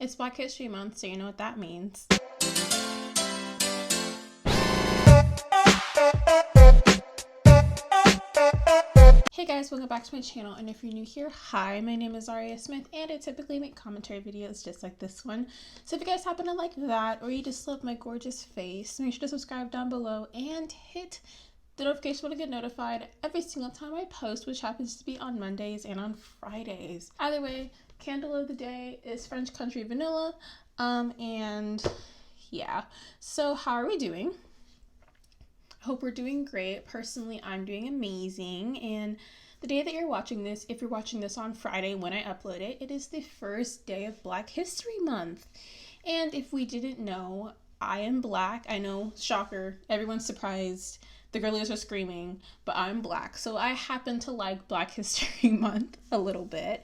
It's Black History Month, so you know what that means. Hey guys, welcome back to my channel, and if you're new here, hi, my name is Zhariya Smith, and I typically make commentary videos just like this one. So if you guys happen to like that, or you just love my gorgeous face, make sure to subscribe down below and hit the notification bell to get notified every single time I post, which happens to be on Mondays and on Fridays. Either way, candle of the day is French Country Vanilla, and yeah. So how are we doing? I hope we're doing great. Personally, I'm doing amazing. And the day that you're watching this, if you're watching this on Friday when I upload it, it is the first day of Black History Month. And if we didn't know, I am Black. I know, shocker, everyone's surprised. The girlies are screaming, but I'm Black. So I happen to like Black History Month a little bit.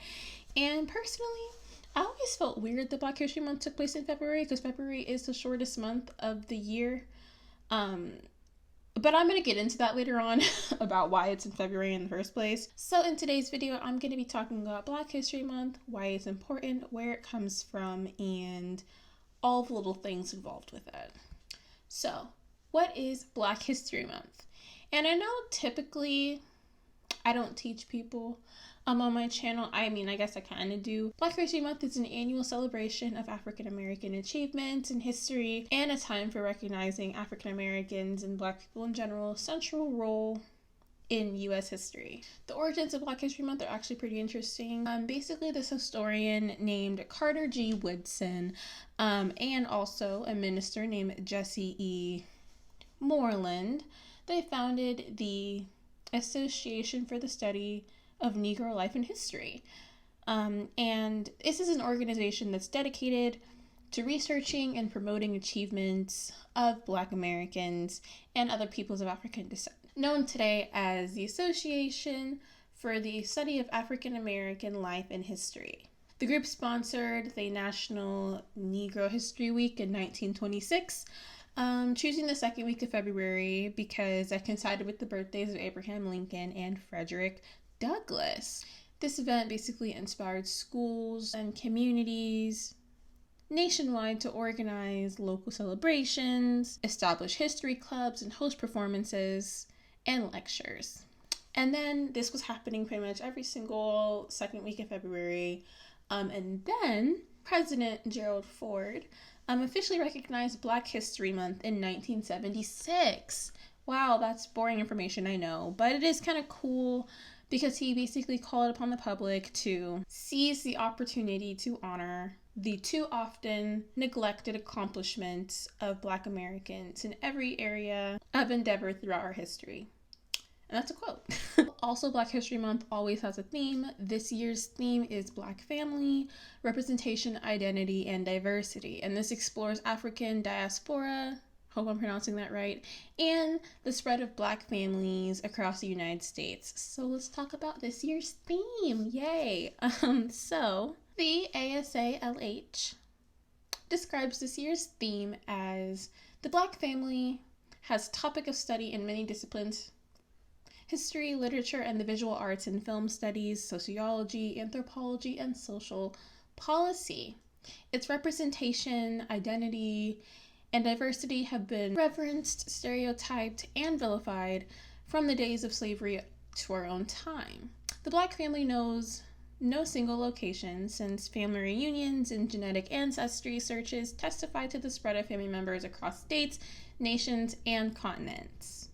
And personally, I always felt weird that Black History Month took place in February because February is the shortest month of the year. But I'm going to get into that later on about why it's in February in the first place. So in today's video, I'm going to be talking about Black History Month, why it's important, where it comes from, and all the little things involved with it. So what is Black History Month? And I know typically I don't teach people on my channel. I mean, I guess I kind of do. Black History Month is an annual celebration of African American achievements in history and a time for recognizing African Americans and Black people in general's central role in U.S. history. The origins of Black History Month are actually pretty interesting. Basically, this historian named Carter G. Woodson and also a minister named Jesse E. Moreland, they founded the Association for the Study of Negro Life and History. And this is an organization that's dedicated to researching and promoting achievements of Black Americans and other peoples of African descent. Known today as the Association for the Study of African American Life and History. The group sponsored the National Negro History Week in 1926, choosing the second week of February because that coincided with the birthdays of Abraham Lincoln and Frederick Douglass. This event basically inspired schools and communities nationwide to organize local celebrations, establish history clubs, and host performances and lectures. And then this was happening pretty much every single second week of February. And then President Gerald Ford officially recognized Black History Month in 1976. Wow, that's boring information, I know, but it is kind of cool because he basically called upon the public to seize the opportunity to honor the too often neglected accomplishments of Black Americans in every area of endeavor throughout our history. And that's a quote. Also, Black History Month always has a theme. This year's theme is Black family, representation, identity, and diversity. And this explores African diaspora, hope I'm pronouncing that right, and the spread of Black families across the United States. So let's talk about this year's theme. Yay! So the ASALH describes this year's theme as the Black family has topic of study in many disciplines: history, literature, and the visual arts and film studies, sociology, anthropology, and social policy. Its representation, identity, and diversity have been reverenced, stereotyped, and vilified from the days of slavery to our own time. The Black family knows no single location, since family reunions and genetic ancestry searches testify to the spread of family members across states, nations, and continents.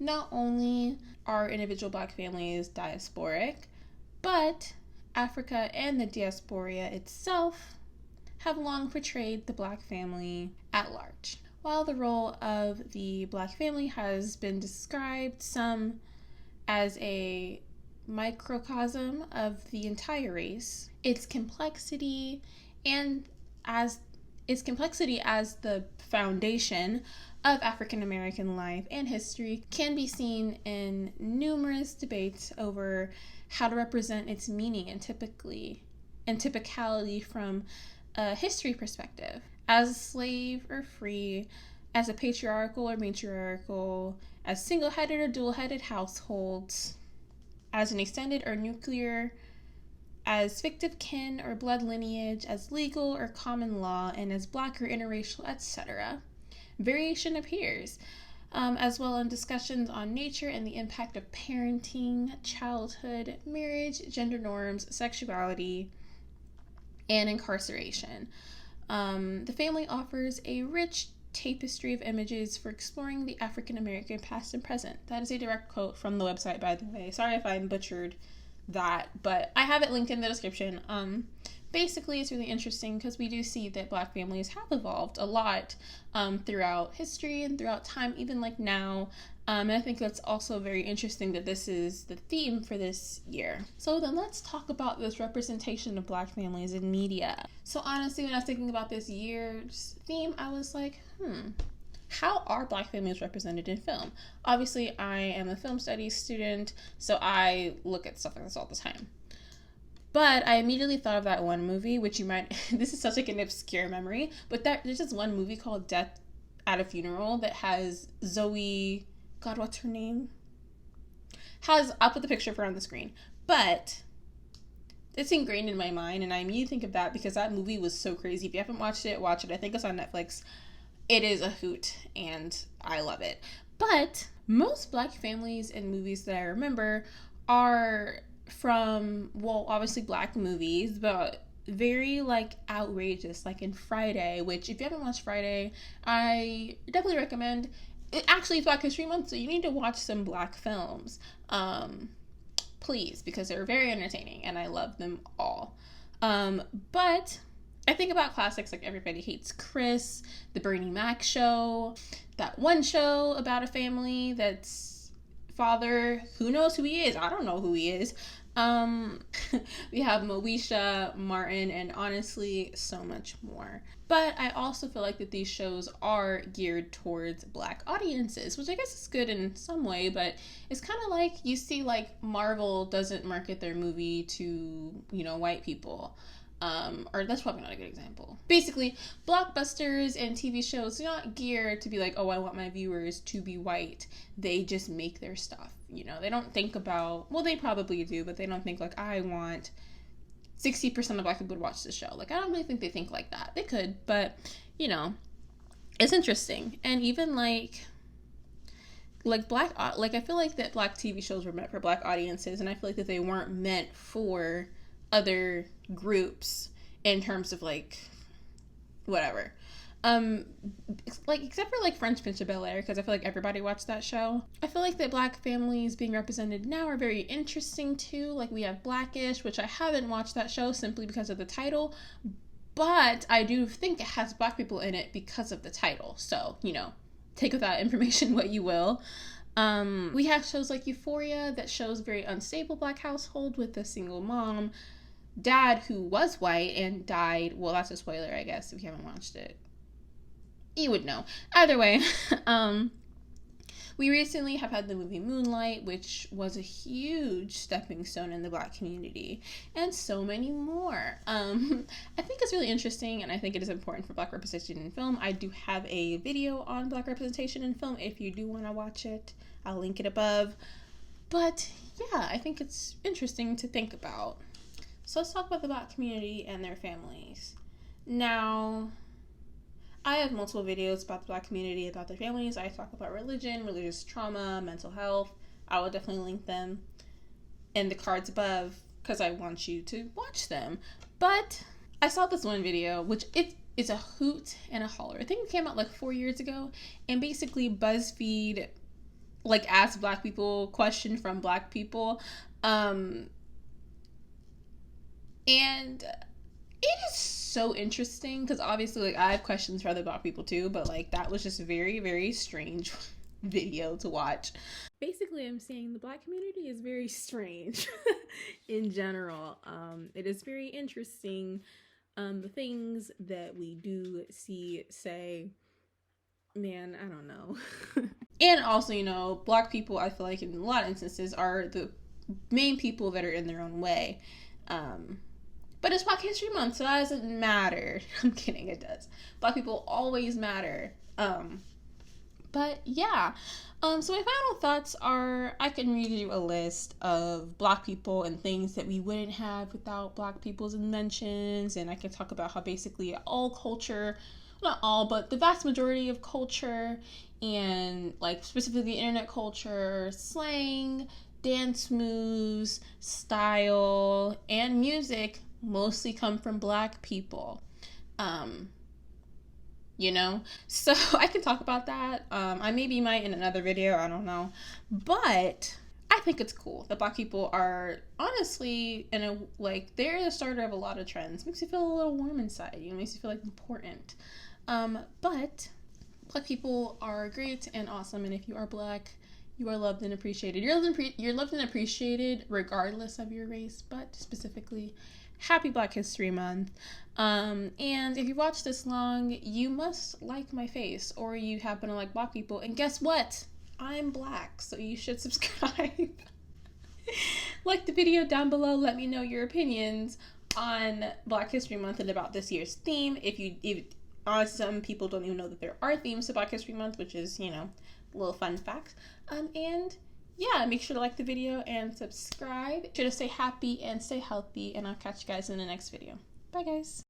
Not only are individual Black families diasporic, but Africa and the diaspora itself have long portrayed the Black family at large. While the role of the Black family has been described some as a microcosm of the entire race, its complexity as the foundation of African American life and history can be seen in numerous debates over how to represent its meaning and typicality from a history perspective, as a slave or free, as a patriarchal or matriarchal, as single-headed or dual-headed households, as an extended or nuclear as fictive kin or blood lineage, as legal or common law, and as Black or interracial, etc. Variation appears, as well in discussions on nature and the impact of parenting, childhood, marriage, gender norms, sexuality, and incarceration. The family offers a rich tapestry of images for exploring the African American past and present. That is a direct quote from the website, by the way. Sorry if I butchered that, but I have it linked in the description. Basically, it's really interesting because we do see that Black families have evolved a lot throughout history and throughout time, even like now. And I think that's also very interesting that this is the theme for this year. So then let's talk about this representation of Black families in media. So honestly, when I was thinking about this year's theme, I was like, how are Black families represented in film? Obviously, I am a film studies student, so I look at stuff like this all the time. But I immediately thought of that one movie, which you might, this is such like an obscure memory, but there's this one movie called Death at a Funeral that has Zoe, God, what's her name? I'll put the picture of her on the screen. But it's ingrained in my mind, and I immediately think of that because that movie was so crazy. If you haven't watched it, watch it. I think it's on Netflix. It is a hoot, and I love it. But most Black families in movies that I remember are from, well, obviously Black movies, but very like outrageous, like in Friday, which if you haven't watched Friday, I definitely recommend. It actually is Black History Month, so you need to watch some Black films, please, because they're very entertaining and I love them all. But I think about classics like Everybody Hates Chris, The Bernie Mac Show, that one show about a family that's father, who knows who he is? I don't know who he is. We have Moesha, Martin, and honestly, so much more. But I also feel like that these shows are geared towards Black audiences, which I guess is good in some way, but it's kind of like you see like Marvel doesn't market their movie to, white people. Or that's probably not a good example. Basically, blockbusters and TV shows are not geared to be like, oh, I want my viewers to be white. They just make their stuff. They don't think about, well, they probably do, but they don't think like, I want 60% of Black people to watch this show. Like, I don't really think they think like that. They could, but, it's interesting. And even like Black, like, I feel like that Black TV shows were meant for Black audiences, and I feel like that they weren't meant for other groups in terms of like whatever except for like Fresh Prince of Bel-Air, because I feel like everybody watched that show. I feel like that Black families being represented now are very interesting too. Like we have Blackish, which I haven't watched that show simply because of the title, but I do think it has Black people in it because of the title, so take with that information what you will. We have shows like Euphoria that shows very unstable Black household with a single mom, dad who was white and died. Well, that's a spoiler, I guess, if you haven't watched it. You would know. Either way, we recently have had the movie Moonlight, which was a huge stepping stone in the Black community, and so many more. I think it's really interesting, and I think it is important for Black representation in film. I do have a video on Black representation in film if you do want to watch it. I'll link it above. But yeah, I think it's interesting to think about. So let's talk about the Black community and their families. Now, I have multiple videos about the Black community, about their families. I talk about religion, religious trauma, mental health. I will definitely link them in the cards above because I want you to watch them. But I saw this one video, which it's a hoot and a holler. I think it came out like 4 years ago, and basically BuzzFeed like asked Black people questions from Black people. And it is so interesting because obviously like I have questions for other Black people too, but like that was just a very, very strange video to watch. Basically, I'm saying the Black community is very strange in general. It is very interesting. The things that we do see, say, man, I don't know. And also, Black people, I feel like in a lot of instances are the main people that are in their own way. But it's Black History Month, so that doesn't matter. I'm kidding, it does. Black people always matter. But yeah, so my final thoughts are I can read you a list of Black people and things that we wouldn't have without Black people's inventions, and I can talk about how basically all culture, not all, but the vast majority of culture, and like specifically internet culture, slang, dance moves, style, and music mostly come from Black people. Um, so I can talk about that. I maybe might in another video, I don't know, but I think it's cool that Black people are honestly in a like they're the starter of a lot of trends. Makes you feel a little warm inside, makes you feel like important. But Black people are great and awesome, and if you are Black, you are loved and appreciated. You're loved and appreciated regardless of your race, but specifically, happy Black History Month. And if you watch this long, you must like my face, or you happen to like Black people. And guess what? I'm Black, so you should subscribe. Like the video down below. Let me know your opinions on Black History Month and about this year's theme. If honestly, some people don't even know that there are themes to Black History Month, which is, a little fun fact. And yeah, make sure to like the video and subscribe. Make sure to stay happy and stay healthy, and I'll catch you guys in the next video. Bye, guys.